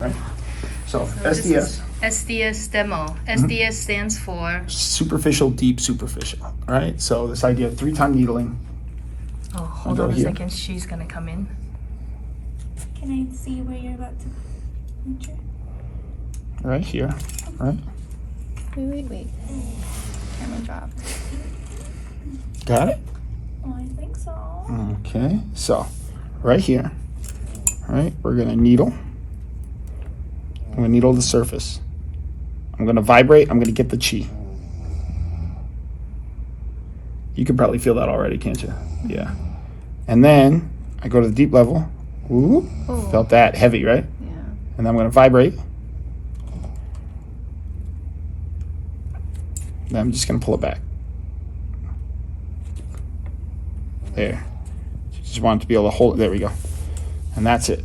Right? So this SDS. is SDS demo. SDS stands for. Superficial, deep, superficial. All right. So this idea of 3-time needling. Oh, hold go on a here. second. She's gonna come in. Can I see where you're about to enter? Right here. Right. Wait. Camera dropped. Got it? Oh, I think so. Okay. So right here. All right. We're gonna needle. I'm gonna needle the surface. I'm gonna vibrate. I'm gonna get the chi. You can probably feel that already, can't you? Yeah. And then I go to the deep level. Ooh, felt that heavy, right? Yeah. And then I'm gonna vibrate. Then I'm just gonna pull it back. There. Just want it to be able to hold it. There we go. And that's it.